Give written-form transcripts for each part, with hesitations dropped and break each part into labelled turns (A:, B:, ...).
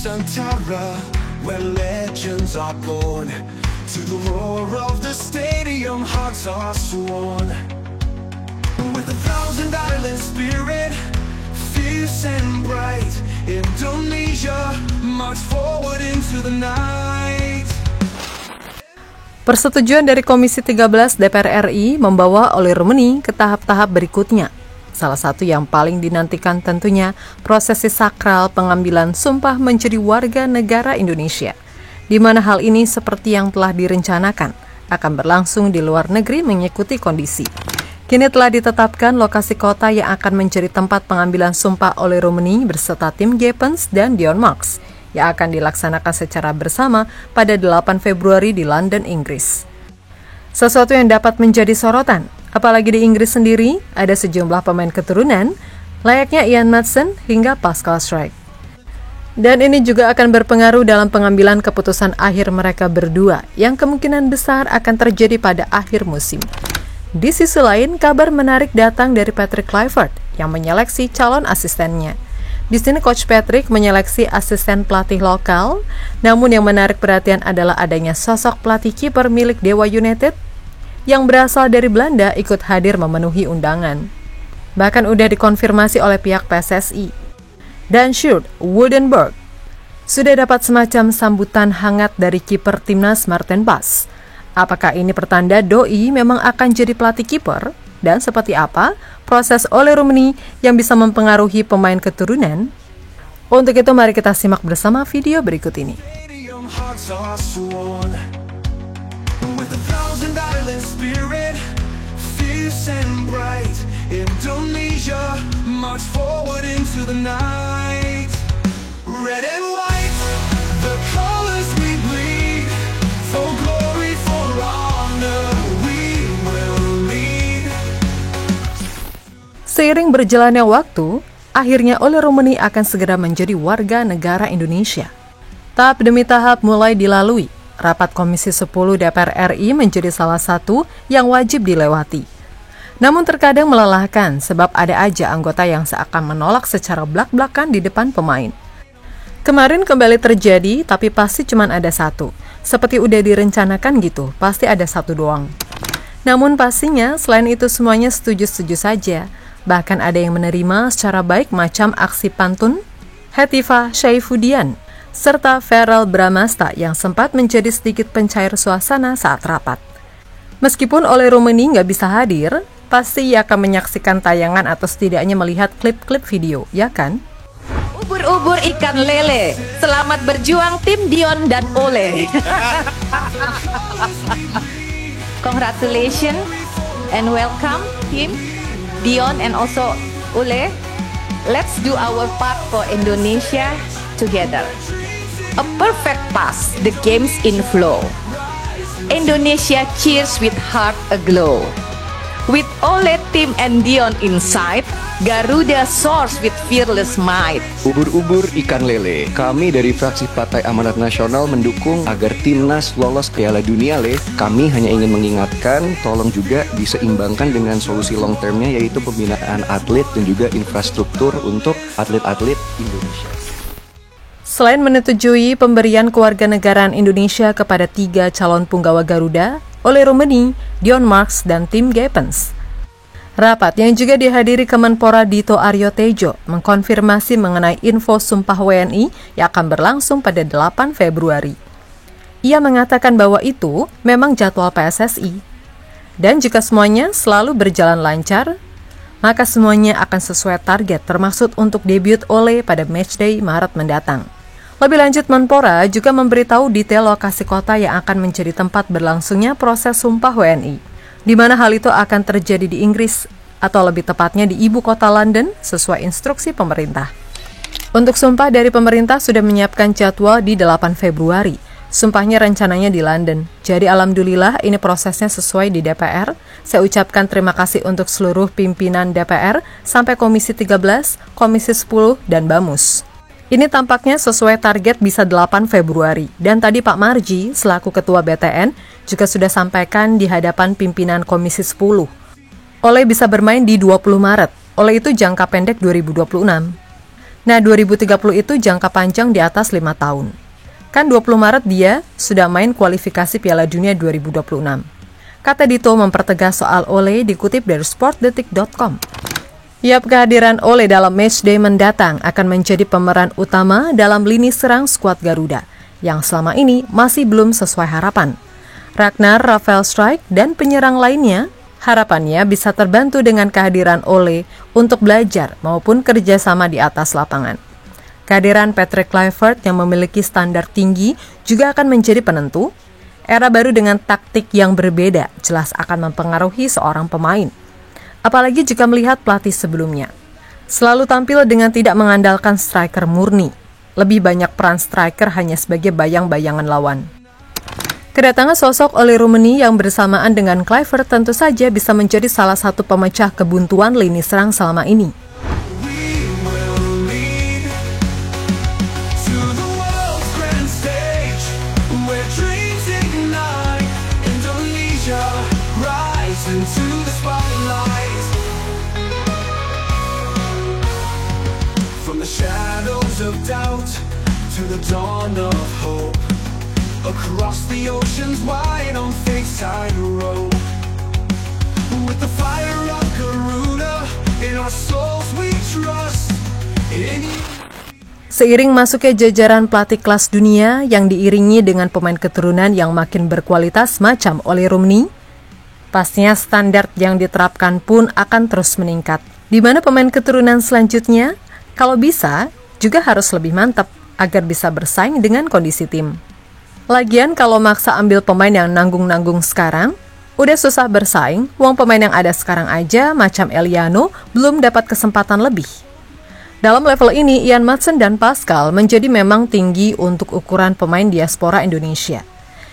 A: Nusantara, where legends are born. To the roar of the stadium, hearts are sworn. With 1,000 island spirit, fierce and bright, Indonesia march forward into the night.
B: Persetujuan dari Komisi 13 DPR RI membawa Ole Rumeni ke tahap-tahap berikutnya. Salah satu yang paling dinantikan tentunya prosesi sakral pengambilan sumpah menjadi warga negara Indonesia, di mana hal ini seperti yang telah direncanakan akan berlangsung di luar negeri mengikuti kondisi. Kini telah ditetapkan lokasi kota yang akan menjadi tempat pengambilan sumpah Ole Rumeni beserta Tim Gepens dan Dion Marks yang akan dilaksanakan secara bersama pada 8 Februari di London, Inggris. Sesuatu yang dapat menjadi sorotan, apalagi di Inggris sendiri ada sejumlah pemain keturunan, layaknya Ian Maatsen hingga Pascal Struijk. Dan ini juga akan berpengaruh dalam pengambilan keputusan akhir mereka berdua, yang kemungkinan besar akan terjadi pada akhir musim. Di sisi lain, kabar menarik datang dari Patrick Kluivert yang menyeleksi calon asistennya. Di sini Coach Patrick menyeleksi asisten pelatih lokal, namun yang menarik perhatian adalah adanya sosok pelatih kiper milik Dewa United yang berasal dari Belanda ikut hadir memenuhi undangan. Bahkan udah dikonfirmasi oleh pihak PSSI. Dan Sjoerd Woudenberg sudah dapat semacam sambutan hangat dari kiper timnas Maarten Bas. Apakah ini pertanda doi memang akan jadi pelatih kiper? Dan seperti apa proses Ole Rumeni yang bisa mempengaruhi pemain keturunan? Untuk itu mari kita simak bersama video berikut ini.
A: Indonesia march forward into the night. Red and white, the colors we bleed. For glory, for honor, we will lead.
B: Seiring berjalannya waktu, akhirnya Ole Rumeni akan segera menjadi warga negara Indonesia. Tahap demi tahap mulai dilalui. Rapat Komisi 10 DPR RI menjadi salah satu yang wajib dilewati. Namun terkadang melelahkan sebab ada aja anggota yang seakan menolak secara blak-blakan di depan pemain. Kemarin kembali terjadi, tapi pasti cuma ada satu. Seperti udah direncanakan gitu, pasti ada satu doang. Namun pastinya selain itu semuanya setuju-setuju saja. Bahkan ada yang menerima secara baik macam aksi pantun Hetifah Syaifuddin serta Verrell Bramasta yang sempat menjadi sedikit pencair suasana saat rapat. Meskipun Ole Rumeni nggak bisa hadir, pasti ia akan menyaksikan tayangan atau setidaknya melihat klip-klip video, ya kan?
C: Ubur-ubur ikan lele, selamat berjuang tim Dion dan Ole. Congratulations and welcome team Dion and also Ole. Let's do our part for Indonesia together. A perfect pass, the game's in flow. Indonesia cheers with heart aglow. With Ole, Tim, and Dion inside, Garuda soars with fearless might.
D: Ubur-ubur ikan lele. Kami dari fraksi Partai Amanat Nasional mendukung agar timnas lolos Piala Dunia, Le. Kami hanya ingin mengingatkan, tolong juga diseimbangkan dengan solusi long termnya, yaitu pembinaan atlet dan juga infrastruktur untuk atlet-atlet Indonesia.
B: Selain menyetujui pemberian kewarganegaraan Indonesia kepada 3 calon punggawa Garuda, Ole Rumeni, Dion Marks, dan Tim Gepens. Rapat yang juga dihadiri Kemenpora Dito Aryo Tejo mengkonfirmasi mengenai info sumpah WNI yang akan berlangsung pada 8 Februari. Ia mengatakan bahwa itu memang jadwal PSSI. Dan jika semuanya selalu berjalan lancar, maka semuanya akan sesuai target termasuk untuk debut Ole pada matchday Maret mendatang. Lebih lanjut, Menpora juga memberitahu detail lokasi kota yang akan menjadi tempat berlangsungnya proses sumpah WNI, di mana hal itu akan terjadi di Inggris, atau lebih tepatnya di ibu kota London, sesuai instruksi pemerintah. Untuk sumpah dari pemerintah sudah menyiapkan jadwal di 8 Februari. Sumpahnya rencananya di London. Jadi alhamdulillah ini prosesnya sesuai di DPR. Saya ucapkan terima kasih untuk seluruh pimpinan DPR, sampai Komisi 13, Komisi 10, dan Bamus. Ini tampaknya sesuai target bisa 8 Februari. Dan tadi Pak Marji, selaku Ketua BTN, juga sudah sampaikan di hadapan pimpinan Komisi 10. Ole bisa bermain di 20 Maret. Ole itu jangka pendek 2026. Nah, 2030 itu jangka panjang di atas 5 tahun. Kan 20 Maret dia sudah main kualifikasi Piala Dunia 2026. Kata Dito mempertegas soal Ole dikutip dari sportdetik.com. Yap, kehadiran Ole dalam matchday mendatang akan menjadi pemeran utama dalam lini serang skuad Garuda yang selama ini masih belum sesuai harapan. Ragnar, Rafael Strijk, dan penyerang lainnya harapannya bisa terbantu dengan kehadiran Ole untuk belajar maupun kerjasama di atas lapangan. Kehadiran Patrick Kluivert yang memiliki standar tinggi juga akan menjadi penentu. Era baru dengan taktik yang berbeda jelas akan mempengaruhi seorang pemain. Apalagi jika melihat pelatih sebelumnya. Selalu tampil dengan tidak mengandalkan striker murni. Lebih banyak peran striker hanya sebagai bayang-bayangan lawan. Kedatangan sosok Ole Rummenigge yang bersamaan dengan Kluivert tentu saja bisa menjadi salah satu pemecah kebuntuan lini serang selama ini.
A: From the shadows of doubt to the dawn of hope, across the oceans wide on faith's tightrope, with the fire of Garuda in our souls we trust in you.
B: Seiring masuknya jajaran pelatih kelas dunia yang diiringi dengan pemain keturunan yang makin berkualitas macam Ole Rummenigge, pastinya standar yang diterapkan pun akan terus meningkat. Di mana pemain keturunan selanjutnya, kalau bisa, juga harus lebih mantap agar bisa bersaing dengan kondisi tim. Lagian kalau maksa ambil pemain yang nanggung-nanggung sekarang, udah susah bersaing, wong pemain yang ada sekarang aja macam Eliano belum dapat kesempatan lebih. Dalam level ini, Ian Maatsen dan Pascal menjadi memang tinggi untuk ukuran pemain diaspora Indonesia.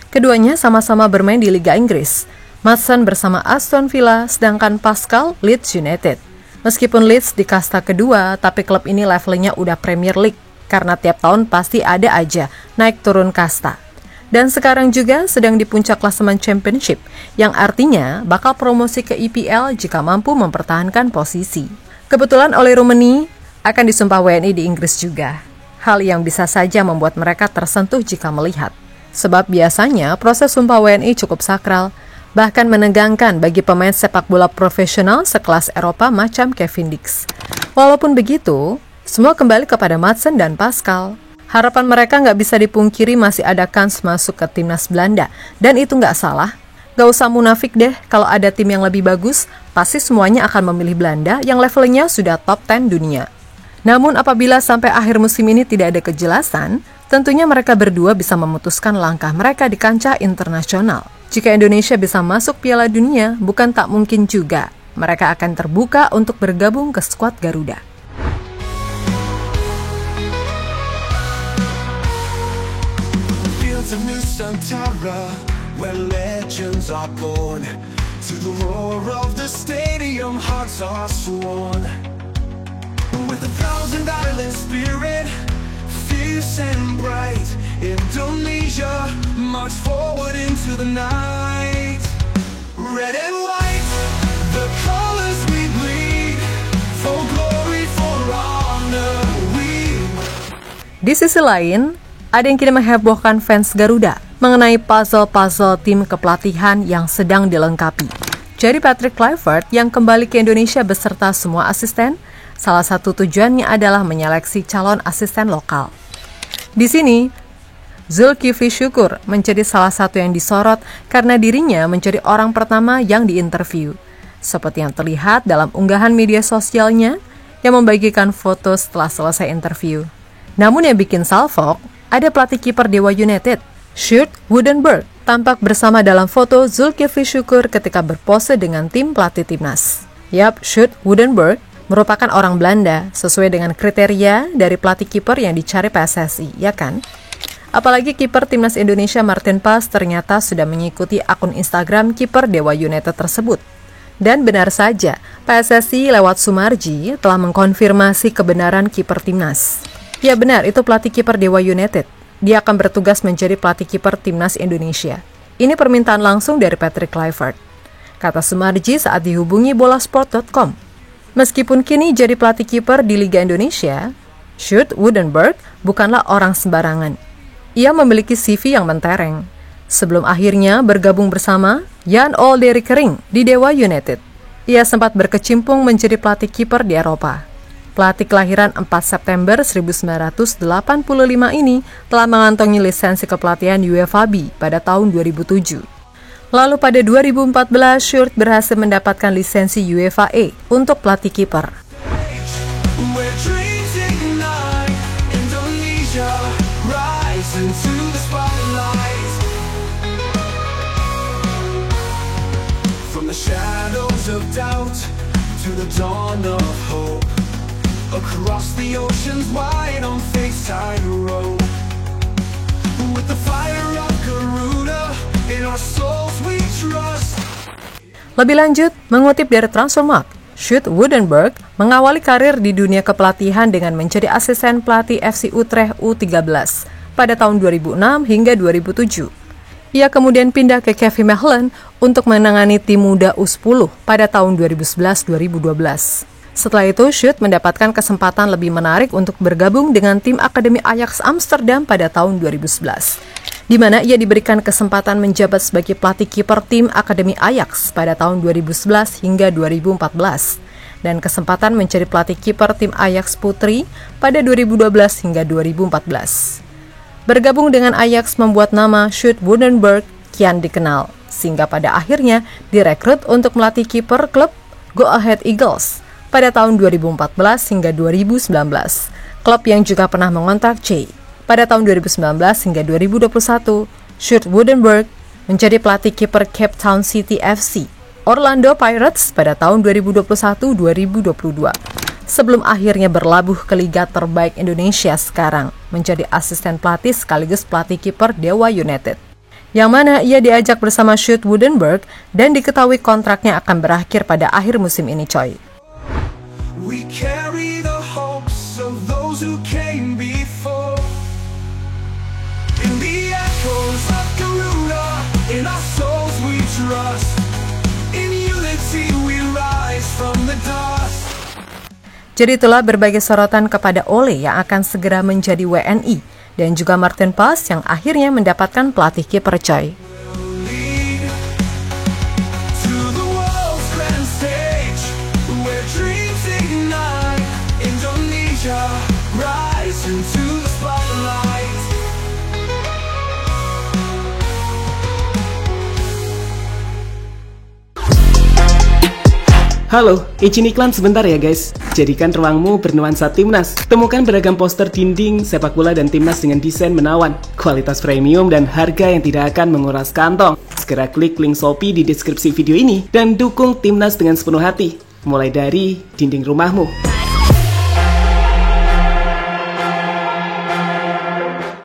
B: Keduanya sama-sama bermain di Liga Inggris. Maatsen bersama Aston Villa, sedangkan Pascal Leeds United. Meskipun Leeds di kasta kedua, tapi klub ini levelnya udah Premier League, karena tiap tahun pasti ada aja naik turun kasta. Dan sekarang juga sedang di puncak klasemen Championship, yang artinya bakal promosi ke EPL jika mampu mempertahankan posisi. Kebetulan Ole Rummenigge akan disumpah WNI di Inggris juga. Hal yang bisa saja membuat mereka tersentuh jika melihat. Sebab biasanya proses sumpah WNI cukup sakral, bahkan menegangkan bagi pemain sepak bola profesional sekelas Eropa macam Kevin Dix. Walaupun begitu, semua kembali kepada Maatsen dan Pascal. Harapan mereka nggak bisa dipungkiri masih ada kans masuk ke timnas Belanda. Dan itu nggak salah. Nggak usah munafik deh, kalau ada tim yang lebih bagus, pasti semuanya akan memilih Belanda yang levelnya sudah top 10 dunia. Namun apabila sampai akhir musim ini tidak ada kejelasan, tentunya mereka berdua bisa memutuskan langkah mereka di kancah internasional. Jika Indonesia bisa masuk Piala Dunia, bukan tak mungkin juga mereka akan terbuka untuk bergabung ke skuad Garuda.
A: Fields of Nusantara, where legends are born, to the roar of the stadium, hearts are sworn. With a thousand island spirit, fierce and bright, Indonesia march forward into the night. Red and white, the colors we bleed, for glory, for honor, we.
B: Di sisi lain, ada yang kini menghebohkan fans Garuda mengenai puzzle-puzzle tim kepelatihan yang sedang dilengkapi. Jadi Patrick Kluivert yang kembali ke Indonesia beserta semua asisten, salah satu tujuannya adalah menyeleksi calon asisten lokal. Di sini, Zulkifli Syukur menjadi salah satu yang disorot karena dirinya menjadi orang pertama yang diinterview. Seperti yang terlihat dalam unggahan media sosialnya yang membagikan foto setelah selesai interview. Namun yang bikin salfok, ada pelatih kiper Dewa United, Sjoerd Woudenberg, tampak bersama dalam foto Zulkifli Syukur ketika berpose dengan tim pelatih timnas. Yap, Sjoerd Woudenberg merupakan orang Belanda sesuai dengan kriteria dari pelatih kiper yang dicari PSSI, ya kan? Apalagi kiper timnas Indonesia Martin Pas ternyata sudah mengikuti akun Instagram kiper Dewa United tersebut. Dan benar saja, PSSI lewat Sumarji telah mengkonfirmasi kebenaran kiper timnas. Ya benar, itu pelatih kiper Dewa United. Dia akan bertugas menjadi pelatih kiper timnas Indonesia. Ini permintaan langsung dari Patrick Kluivert, kata Sumarji saat dihubungi bolasport.com. Meskipun kini jadi pelatih kiper di Liga Indonesia, Sjoerd Woudenberg bukanlah orang sembarangan. Ia memiliki CV yang mentereng. Sebelum akhirnya bergabung bersama Jan Ole Rickering di Dewa United, ia sempat berkecimpung menjadi pelatih kiper di Eropa. Pelatih kelahiran 4 September 1985 ini telah mengantongi lisensi kepelatihan UEFA B pada tahun 2007. Lalu pada 2014, Sjoerd berhasil mendapatkan lisensi UEFA A untuk pelatih kiper.
A: Where dreams ignite, Indonesia rise into the spotlight. From the shadows of doubt to the dawn of hope, across the oceans wide on faith-side road. With the fire of Garuda in our souls we trust.
B: Lebih lanjut, mengutip dari Transfermarkt, Sjoerd Woudenberg mengawali karir di dunia kepelatihan dengan menjadi asisten pelatih FC Utrecht U13 pada tahun 2006 hingga 2007. Ia kemudian pindah ke KV Mechelen untuk menangani tim muda U10 pada tahun 2011-2012. Setelah itu, Sjoerd mendapatkan kesempatan lebih menarik untuk bergabung dengan tim Akademi Ajax Amsterdam pada tahun 2011, di mana ia diberikan kesempatan menjabat sebagai pelatih kiper tim Akademi Ajax pada tahun 2011 hingga 2014, dan kesempatan menjadi pelatih kiper tim Ajax Putri pada 2012 hingga 2014. Bergabung dengan Ajax membuat nama Sjoerd Woudenberg kian dikenal, sehingga pada akhirnya direkrut untuk melatih kiper klub Go Ahead Eagles pada tahun 2014 hingga 2019, klub yang juga pernah mengontrak C. Pada tahun 2019 hingga 2021, Sjoerd Woudenberg menjadi pelatih kiper Cape Town City FC, Orlando Pirates pada tahun 2021-2022, sebelum akhirnya berlabuh ke liga terbaik Indonesia sekarang, menjadi asisten pelatih sekaligus pelatih kiper Dewa United, yang mana ia diajak bersama Sjoerd Woudenberg dan diketahui kontraknya akan berakhir pada akhir musim ini, coy.
A: We carry the hopes of those who came before. In the echoes of Garuda, in our souls we trust. In unity we rise from the dust.
B: Jadi itulah berbagai sorotan kepada Ole yang akan segera menjadi WNI, dan juga Maarten Pas yang akhirnya mendapatkan pelatih kiper, coy.
A: Lead to the world's grand stage, where dreams ignite. Indonesia rise into the spotlight.
E: Halo, izin iklan sebentar ya guys. Jadikan ruangmu bernuansa timnas. Temukan beragam poster dinding, sepak bola dan timnas dengan desain menawan, kualitas premium dan harga yang tidak akan menguras kantong. Segera klik link Shopee di deskripsi video ini dan dukung timnas dengan sepenuh hati. Mulai dari dinding rumahmu.